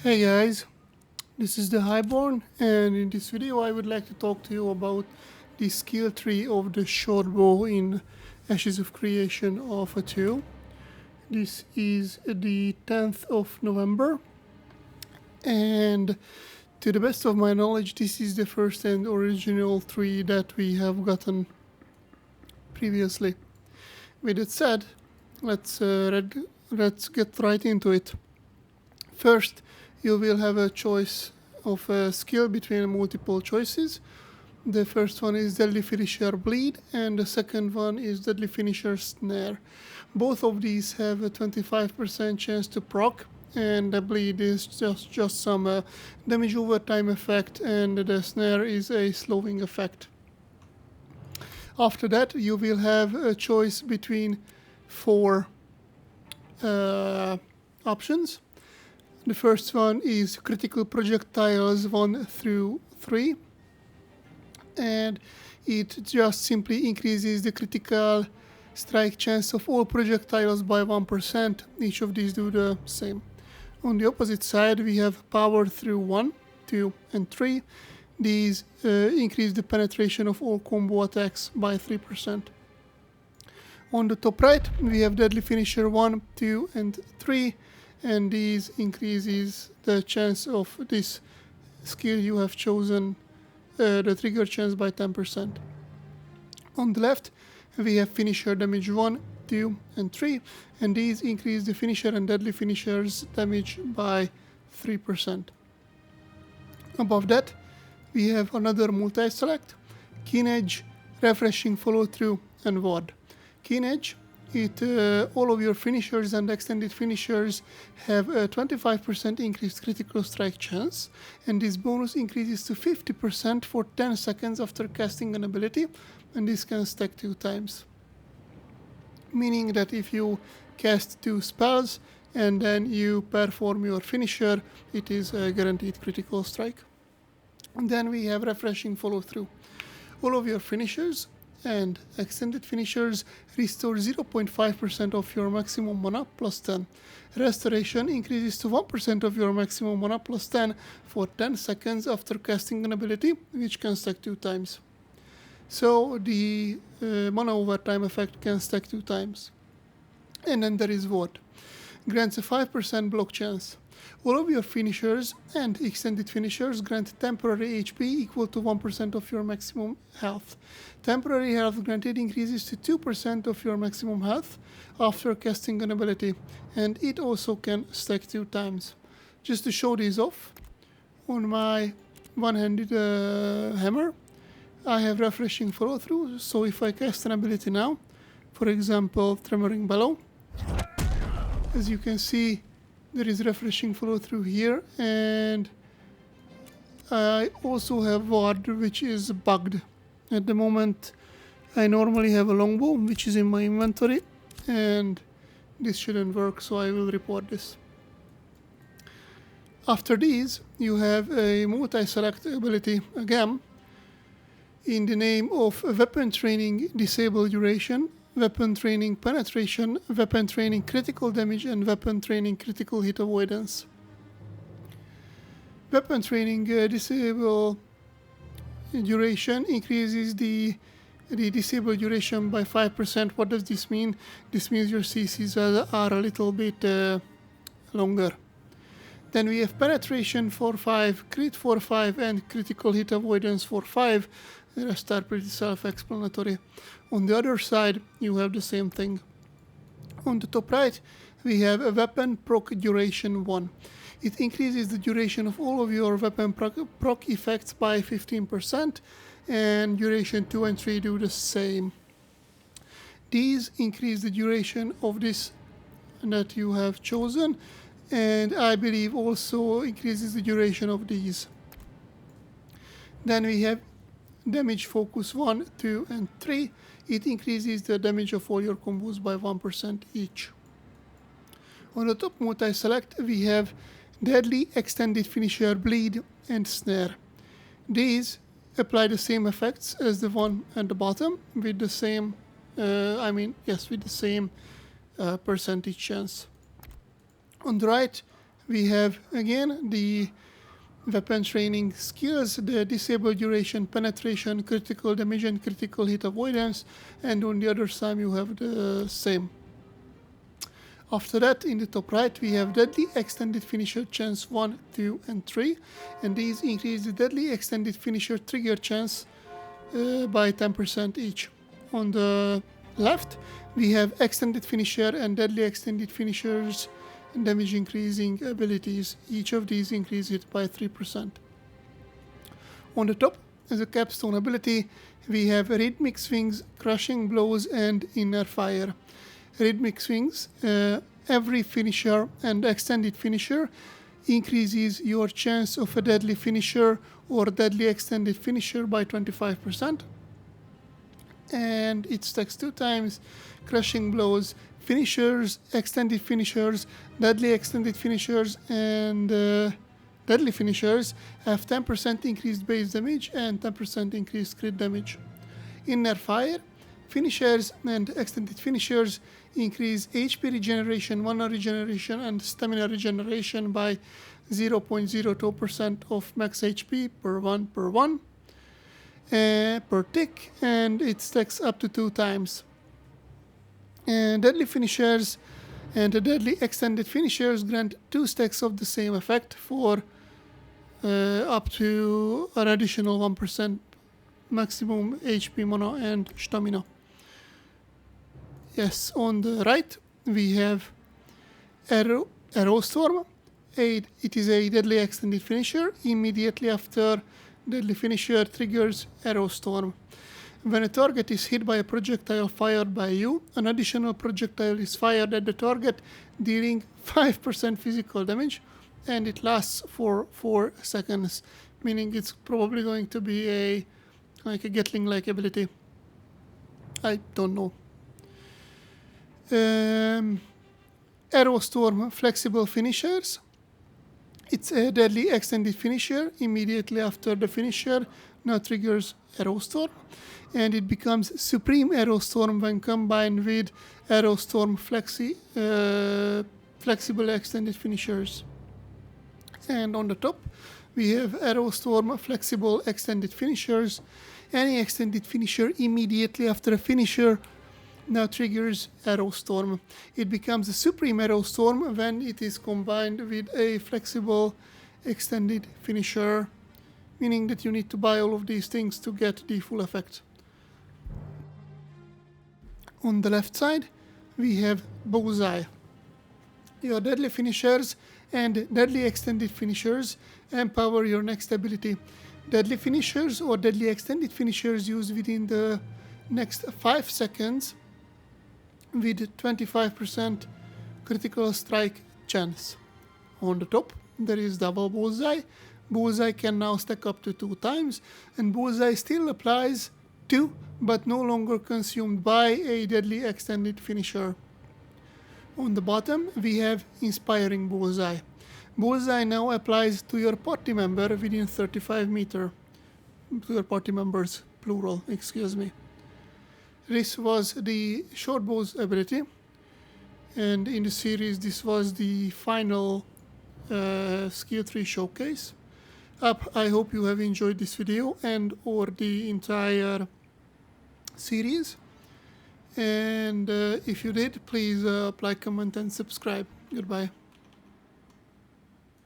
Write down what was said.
Hey guys, this is the Highborn, and in this video I would like to talk to you about the skill tree of the Shortbow in Ashes of Creation Alpha 2. This is the 10th of November, and to the best of my knowledge, this is the first and original tree that we have gotten previously. With that said, let's get right into it. First, you will have a choice of a skill between multiple choices. The first one is Deadly Finisher Bleed, and the second one is Deadly Finisher Snare. Both of these have a 25% chance to proc, and the Bleed is just some damage over time effect, and the Snare is a slowing effect. After that, you will have a choice between four options. The first one is critical projectiles 1 through 3, and it just simply increases the critical strike chance of all projectiles by 1%. Each of these do the same. On the opposite side, we have power through 1, 2, and 3. These increase the penetration of all combo attacks by 3%. On the top right, we have Deadly Finisher 1, 2, and 3. And these increases the chance of this skill you have chosen, the trigger chance by 10%. On the left, we have Finisher Damage 1, 2, and 3, and these increase the Finisher and Deadly Finisher's damage by 3%. Above that, we have another multi-select, Keen Edge, Refreshing Follow-Through, and Ward. Keen Edge, all of your finishers and extended finishers have a 25% increased critical strike chance, and this bonus increases to 50% for 10 seconds after casting an ability, and this can stack 2 times. Meaning that if you cast 2 spells and then you perform your finisher, it is a guaranteed critical strike. And then we have Refreshing Follow-Through. All of your finishers and extended finishers restore 0.5% of your maximum mana plus 10. Restoration increases to 1% of your maximum mana plus 10 for 10 seconds after casting an ability, which can stack 2 times. So the mana over time effect can stack 2 times. And then there is Ward. Grants a 5% block chance. All of your finishers and extended finishers grant temporary HP equal to 1% of your maximum health. Temporary health granted increases to 2% of your maximum health after casting an ability, and it also can stack 2 times. Just to show these off, on my one-handed hammer, I have Refreshing Follow-Through, so if I cast an ability now, for example, Tremoring Bellow, as you can see, there is Refreshing Follow-Through here, and I also have Ward, which is bugged. At the moment, I normally have a longbow, which is in my inventory, and this shouldn't work, so I will report this. After these, you have a multi-select ability again, in the name of Weapon Training Disable Duration, Weapon Training Penetration, Weapon Training Critical Damage, and Weapon Training Critical Hit Avoidance. Weapon Training Disable Duration increases the disable duration by 5%. What does this mean? This means your CCs are a little bit longer. Then we have Penetration for 5, Crit for 5, and Critical Hit Avoidance for 5. The rest are pretty self-explanatory. On the other side, you have the same thing. On the top right, we have a Weapon Proc Duration 1. It increases the duration of all of your weapon proc effects by 15%, and duration 2 and 3 do the same. These increase the duration of this that you have chosen, and I believe also increases the duration of these. Then we have Damage Focus 1, 2, and 3. It increases the damage of all your combos by 1% each. On the top multi-select, we have Deadly Extended Finisher Bleed and Snare. These apply the same effects as the one at the bottom with the same, with the same percentage chance. On the right, we have again the weapon training skills, the disable duration, penetration, critical damage, and critical hit avoidance, and on the other side you have the same. After that, in the top right, we have deadly extended finisher chance 1, 2, and 3, and these increase the deadly extended finisher trigger chance by 10% each. On the left, we have extended finisher and deadly extended finishers damage increasing abilities. Each of these increase it by 3%. On the top, as a capstone ability, we have rhythmic swings, crushing blows, and inner fire. Rhythmic swings, every finisher and extended finisher increases your chance of a deadly finisher or deadly extended finisher by 25%. And it stacks 2 times. Crushing blows, finishers, extended finishers, deadly extended finishers, and deadly finishers have 10% increased base damage and 10% increased crit damage. Inner fire, finishers and extended finishers increase HP regeneration, mana regeneration, and stamina regeneration by 0.02% of max HP per 1 per tick, and it stacks up to 2 times. And deadly finishers and the deadly extended finishers grant 2 stacks of the same effect for up to an additional 1% maximum HP, mana, and stamina. Yes, on the right we have Arrow Storm. It is a deadly extended finisher. Immediately after deadly finisher triggers Arrow Storm. When a target is hit by a projectile fired by you, an additional projectile is fired at the target, dealing 5% physical damage, and it lasts for 4 seconds, meaning it's probably going to be like a Gatling-like ability. I don't know. Arrow Storm flexible finishers. It's a deadly extended finisher. Immediately after the finisher now triggers Arrow Storm, and it becomes Supreme Arrow Storm when combined with Arrow Storm flexible extended finishers. And on the top we have Arrow Storm flexible extended finishers. Any extended finisher immediately after a finisher now triggers Arrow Storm. It becomes a Supreme Arrow Storm when it is combined with a flexible extended finisher, meaning that you need to buy all of these things to get the full effect. On the left side, we have Bullseye. Your deadly finishers and deadly extended finishers empower your next ability. Deadly finishers or deadly extended finishers used within the next 5 seconds with 25% critical strike chance. On the top, there is double Bullseye. Bullseye can now stack up to 2 times, and Bullseye still applies to, but no longer consumed by, a deadly extended finisher. On the bottom, we have Inspiring Bullseye. Bullseye now applies to your party member within 35 meters. To your party members, plural, excuse me. This was the Shortbow's ability, and in the series this was the final Skilltree showcase. I hope you have enjoyed this video and or the entire series, and if you did, please like, comment, and subscribe. Goodbye.